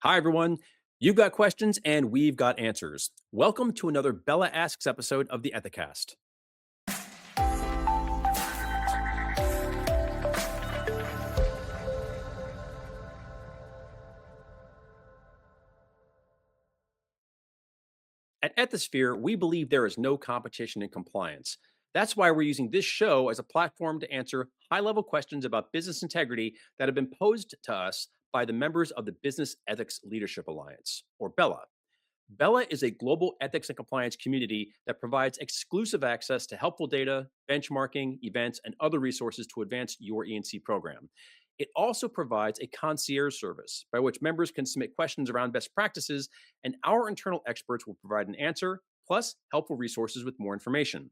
Hi, everyone. You've got questions and we've got answers. Welcome to another BELA Asks episode of the Ethicast. At Ethisphere, we believe there is no competition in compliance. That's why we're using this show as a platform to answer high level questions about business integrity that have been posed to us by the members of the Business Ethics Leadership Alliance, or BELA. BELA is a global ethics and compliance community that provides exclusive access to helpful data, benchmarking, events, and other resources to advance your E&C program. It also provides a concierge service by which members can submit questions around best practices, and our internal experts will provide an answer, plus helpful resources with more information.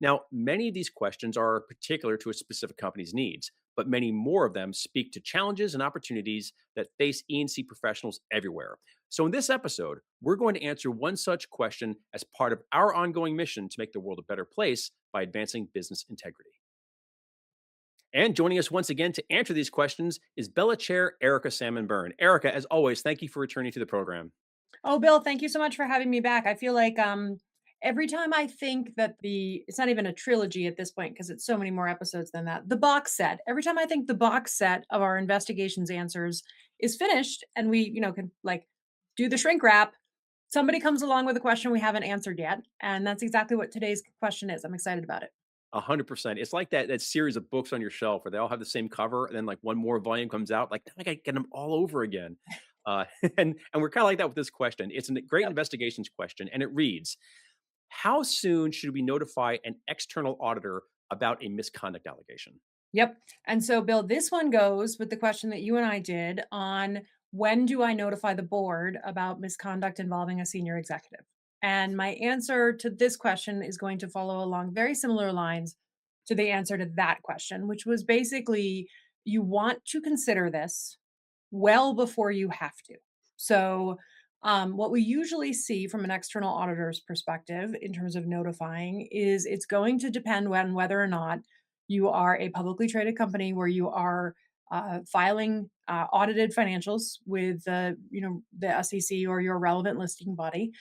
Now, many of these questions are particular to a specific company's needs, but many more of them speak to challenges and opportunities that face E&C professionals everywhere. So, in this episode, we're going to answer one such question as part of our ongoing mission to make the world a better place by advancing business integrity. And joining us once again to answer these questions is BELA Chair Erica Salmon Byrne. Erica, as always, thank you for returning to the program. Oh, Bill, thank you so much for having me back. I feel like every time I think that it's not even a trilogy at this point because it's so many more episodes than that. The box set. Every time I think the box set of our investigations answers is finished and we, can like do the shrink wrap, somebody comes along with a question we haven't answered yet, and that's exactly what today's question is. I'm excited about it. 100%. It's like that series of books on your shelf where they all have the same cover, and then like one more volume comes out. Like, now I got to get them all over again. Uh, and we're kind of like that with this question. It's a great Yep. investigations question, and it reads: how soon should we notify an external auditor about a misconduct allegation? Yep. And so, Bill, this one goes with the question that you and I did on when do I notify the board about misconduct involving a senior executive? And my answer to this question is going to follow along very similar lines to the answer to that question, which was basically you want to consider this well before you have to. So, what we usually see from an external auditor's perspective in terms of notifying is it's going to depend on whether or not you are a publicly traded company where you are filing audited financials with the SEC or your relevant listing body.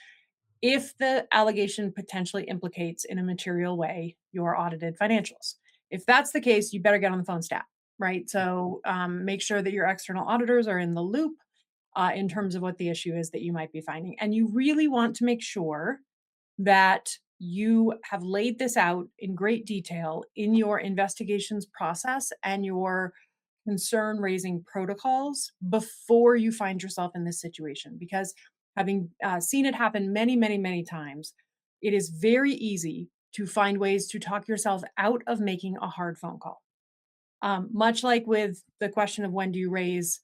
If the allegation potentially implicates in a material way your audited financials, if that's the case, you better get on the phone stat, right? So make sure that your external auditors are in the loop in terms of what the issue is that you might be finding, and you really want to make sure that you have laid this out in great detail in your investigations process and your concern raising protocols before you find yourself in this situation. Because having seen it happen many, many, many times, it is very easy to find ways to talk yourself out of making a hard phone call. Much like with the question of when do you raise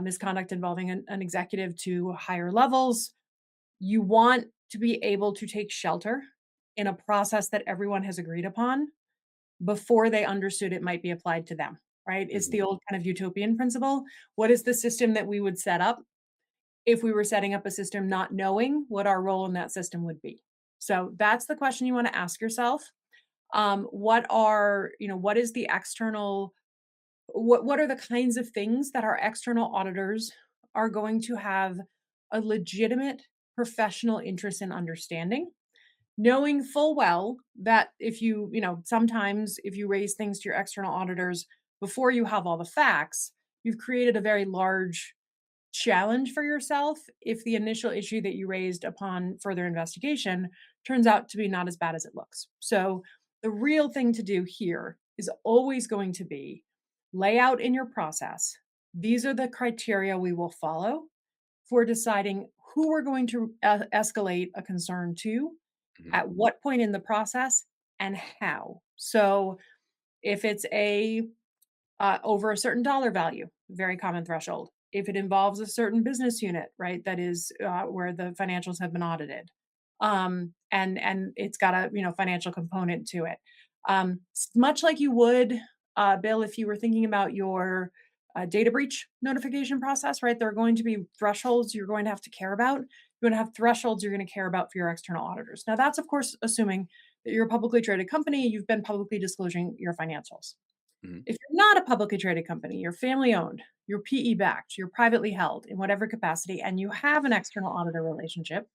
misconduct involving an executive to higher levels, you want to be able to take shelter in a process that everyone has agreed upon before they understood it might be applied to them, right? It's Mhm. the old kind of utopian principle. What is the system that we would set up if we were setting up a system not knowing what our role in that system would be? So that's the question you want to ask yourself. What is the external what are the kinds of things that our external auditors are going to have a legitimate professional interest in understanding, knowing full well that if sometimes if you raise things to your external auditors before you have all the facts, you've created a very large challenge for yourself if the initial issue that you raised upon further investigation turns out to be not as bad as it looks. So, the real thing to do here is always going to be lay out in your process. These are the criteria we will follow for deciding who we're going to escalate a concern to, Mhm. at what point in the process, and how. So, if it's a over a certain dollar value, very common threshold. If it involves a certain business unit, right, that is where the financials have been audited, and it's got a financial component to it, much like you would, Bill, if you were thinking about your data breach notification process, right? There are going to be thresholds you're going to have to care about. You're going to have thresholds you're going to care about for your external auditors. Now, that's of course assuming that you're a publicly traded company, you've been publicly disclosing your financials. Mhm. If you're not a publicly traded company, you're family owned, you're PE backed, you're privately held in whatever capacity, and you have an external auditor relationship,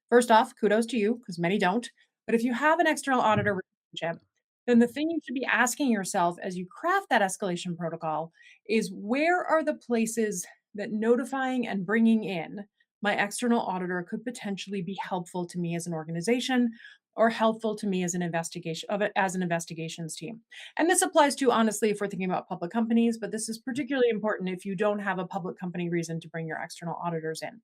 first off, kudos to you because many don't. But if you have an external auditor relationship, then the thing you should be asking yourself as you craft that escalation protocol is where are the places that notifying and bringing in my external auditor could potentially be helpful to me as an organization or helpful to me as an investigations team. And this applies to honestly if we're thinking about public companies, but this is particularly important if you don't have a public company reason to bring your external auditors in.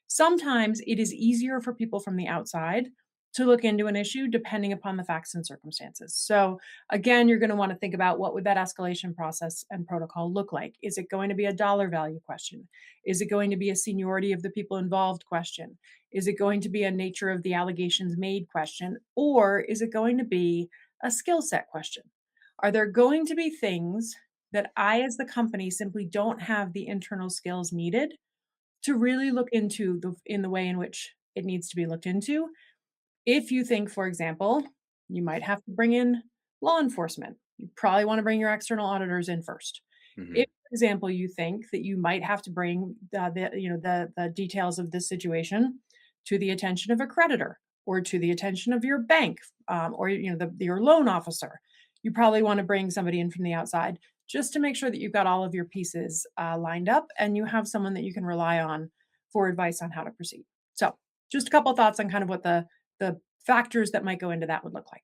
Sometimes it is easier for people from the outside to look into an issue depending upon the facts and circumstances. So again, you're going to want to think about what would that escalation process and protocol look like? Is it going to be a dollar value question? Is it going to be a seniority of the people involved question? Is it going to be a nature of the allegations made question? Or is it going to be a skill set question? Are there going to be things that I, as the company, simply don't have the internal skills needed to really look into in the way in which it needs to be looked into? If you think, for example, you might have to bring in law enforcement, you probably want to bring your external auditors in first. If, Mhm. for example, you think that you might have to bring the details of this situation to the attention of a creditor or to the attention of your bank, or your loan officer, you probably want to bring somebody in from the outside just to make sure that you've got all of your pieces lined up and you have someone that you can rely on for advice on how to proceed. So, just a couple thoughts on kind of what the factors that might go into that would look like.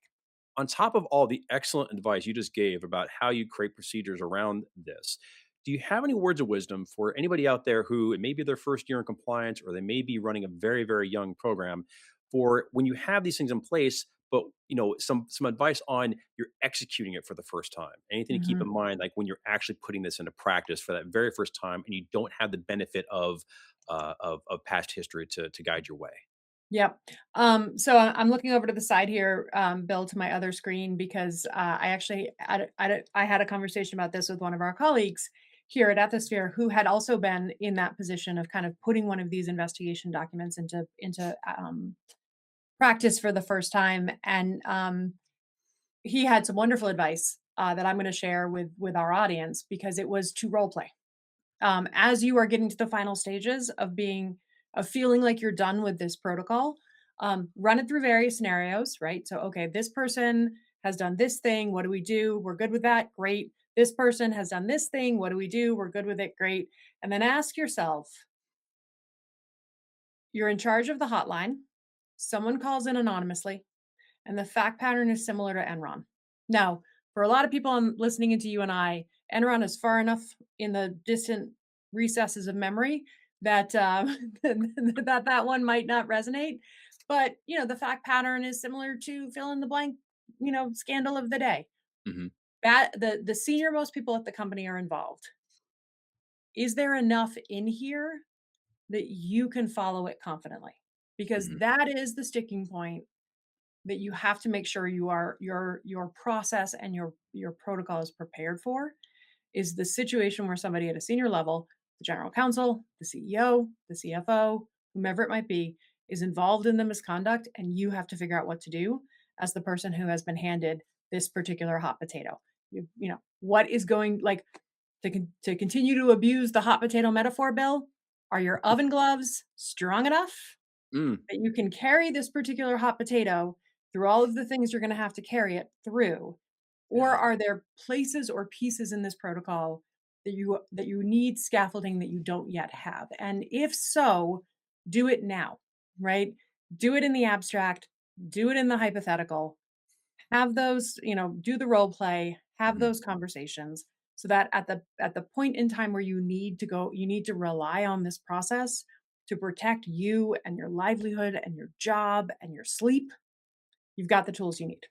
On top of all the excellent advice you just gave about how you create procedures around this, do you have any words of wisdom for anybody out there who it may be their first year in compliance or they may be running a very, very young program for when you have these things in place, but some advice on you're executing it for the first time. Anything to keep in Mhm. mind, like when you're actually putting this into practice for that very first time and you don't have the benefit of past history to guide your way. Yep. So I'm looking over to the side here, Bill, to my other screen because I actually I had a conversation about this with one of our colleagues here at Ethisphere who had also been in that position of kind of putting one of these investigation documents into practice for the first time, and he had some wonderful advice that I'm going to share with our audience because it was to role play. As you are getting to the final stages of feeling like you're done with this protocol, run it through various scenarios, right? So, okay, this person has done this thing. What do we do? We're good with that. Great. This person has done this thing. What do we do? We're good with it. Great. And then ask yourself, you're in charge of the hotline. Someone calls in anonymously, and the fact pattern is similar to Enron. Now, for a lot of people listening into you and I, Enron is far enough in the distant recesses of memory that that one might not resonate. But the fact pattern is similar to fill in the blank, scandal of the day. Mhm. That the senior most people at the company are involved. Is there enough in here that you can follow it confidently? Because Mhm. that is the sticking point that you have to make sure your process and your protocol is prepared for is the situation where somebody at a senior level, the general counsel, the CEO, the CFO, whomever it might be, is involved in the misconduct, and you have to figure out what to do as the person who has been handed this particular hot potato. What is going like to continue to abuse the hot potato metaphor, Bill? Are your oven gloves strong enough Mm. that you can carry this particular hot potato through all of the things you're gonna have to carry it through? Or Yeah. are there places or pieces in this protocol that you need scaffolding that you don't yet have? And if so, do it now, right? Do it in the abstract, do it in the hypothetical, have those, do the role play, have Mhm. those conversations so that at the point in time where you need to rely on this process to protect you and your livelihood and your job and your sleep, you've got the tools you need.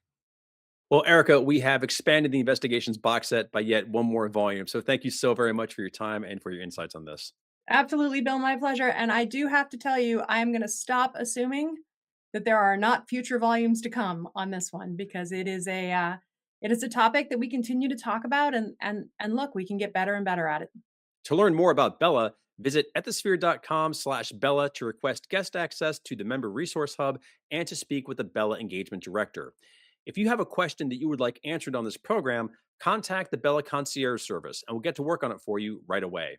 Well, Erica, we have expanded the investigations box set by yet one more volume. So thank you so very much for your time and for your insights on this. Absolutely, Bill, my pleasure. And I do have to tell you, I am going to stop assuming that there are not future volumes to come on this one because it is a topic that we continue to talk about, and look, we can get better and better at it. To learn more about Bella, visit ethisphere.com/Bella to request guest access to the member resource hub and to speak with the Bella engagement director. If you have a question that you would like answered on this program, contact the Bella Concierge Service and we'll get to work on it for you right away.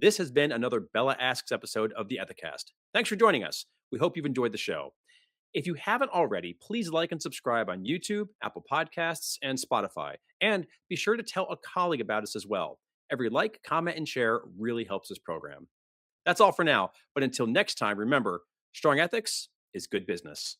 This has been another Bella Asks episode of the Ethicast. Thanks for joining us. We hope you've enjoyed the show. If you haven't already, please like and subscribe on YouTube, Apple Podcasts, and Spotify. And be sure to tell a colleague about us as well. Every like, comment, and share really helps this program. That's all for now. But until next time, remember strong ethics is good business.